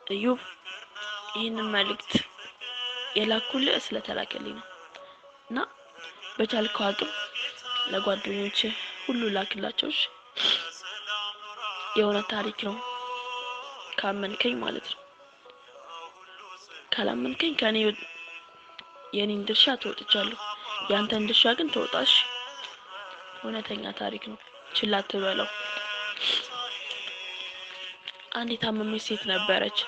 እዩብ ይህንን መልእክት የላኩልህ ስለተላከልኝ ነው እና በቻልከው አቅም ለጓደኞች ሁሉ ላክላቸው። የሆነ ታሪክ ነው ካመንከኝ ማለት ነው። ካላመንከኝ ከኔ የኔን ድርሻ ተወጥቻለሁ፣ ያንተን ድርሻ ግን ተወጣሽ። እውነተኛ ታሪክ ነው፣ ችላ አትበለው። አንዲት ታመመች ሴት ነበረች።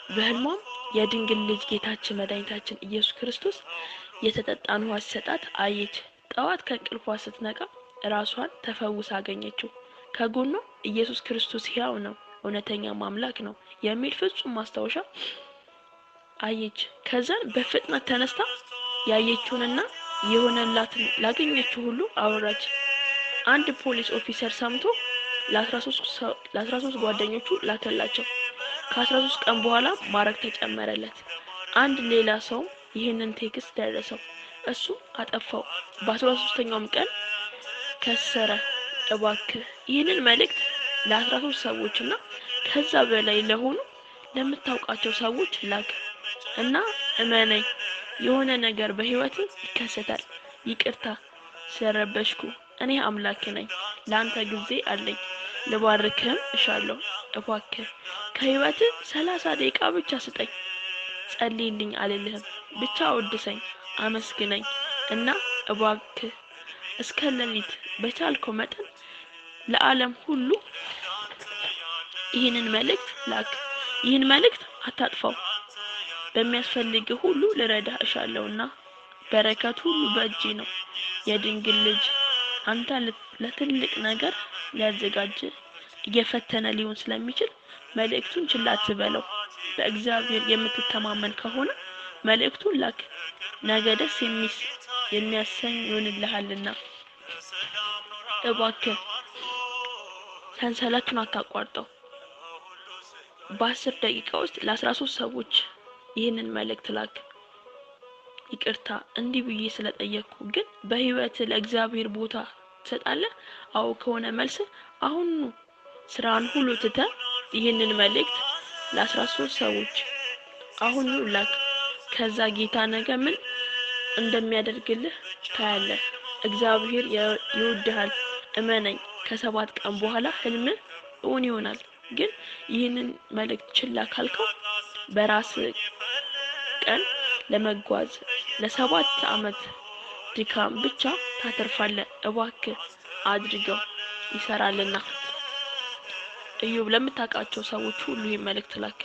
በህልሟም የድንግል ልጅ ጌታችን መድኃኒታችን ኢየሱስ ክርስቶስ የተጠጣን ውሃ ሲሰጣት አየች። ጠዋት ከእንቅልፏ ስትነቃ ራሷን ተፈውሳ አገኘችው። ከጎኗ ኢየሱስ ክርስቶስ ሕያው ነው፣ እውነተኛ አምላክ ነው የሚል ፍጹም ማስታወሻ አየች። ከዛን በፍጥነት ተነስታ ያየችውንና የሆነላትን ላገኘችው ሁሉ አወራች። አንድ ፖሊስ ኦፊሰር ሰምቶ ለ13 ጓደኞቹ ላከላቸው። ከ13 ቀን በኋላ ማዕረግ ተጨመረለት። አንድ ሌላ ሰው ይህንን ቴክስት ደረሰው፣ እሱ አጠፋው። በ13ኛውም ቀን ከሰረ። እባክህ ይህንን መልእክት ለ13 ሰዎችና ከዛ በላይ ለሆኑ ለምታውቃቸው ሰዎች ላክ እና እመነኝ፣ የሆነ ነገር በህይወት ይከሰታል። ይቅርታ ስለረበሽኩ፣ እኔ አምላክ ነኝ፣ ላንተ ጊዜ አለኝ፣ ልባርክህም እሻለሁ። እባክህ ከህይወት 30 ደቂቃ ብቻ ስጠኝ። ጸልይልኝ አልልህም፣ ብቻ አወድሰኝ፣ አመስግነኝ እና እባክህ እስከ ሌሊት በቻልከው መጠን ለዓለም ሁሉ ይህንን መልእክት ላክ። ይህን መልእክት አታጥፋው። በሚያስፈልግህ ሁሉ ልረዳህ እሻለሁና በረከት ሁሉ በእጅ ነው። የድንግል ልጅ አንተ ለትልቅ ነገር ሊያዘጋጅ እየፈተነ ሊሆን ስለሚችል መልእክቱን ችላ አትበለው። በእግዚአብሔር የምትተማመን ከሆነ መልእክቱን ላክ። ነገ ደስ የሚያሰኝ ይሆንልሃልና እባክህ ሰንሰለቱን አታቋርጠው። በ10 ደቂቃ ውስጥ ለ13 ሰዎች ይህንን መልእክት ላክ። ይቅርታ እንዲህ ብዬ ስለጠየቅኩ፣ ግን በህይወት ለእግዚአብሔር ቦታ ትሰጣለህ? አዎ ከሆነ መልስ አሁን ስራን ሁሉ ትተህ ይህንን መልእክት ለ13 ሰዎች አሁን ላክ። ከዛ ጌታ ነገ ምን እንደሚያደርግልህ ታያለህ። እግዚአብሔር ይወድሃል፣ እመነኝ። ከ7 ቀን በኋላ ህልምህ እውን ይሆናል። ግን ይህንን መልእክት ችላ ካልከው በራስ ቀን ለመጓዝ ለ7 ዓመት ድካም ብቻ ታተርፋለህ። እባክህ አድርገው፣ ይሰራልና። እዩብ ለምታውቃቸው ሰዎች ሁሉ ይሄን መልእክት ላክ።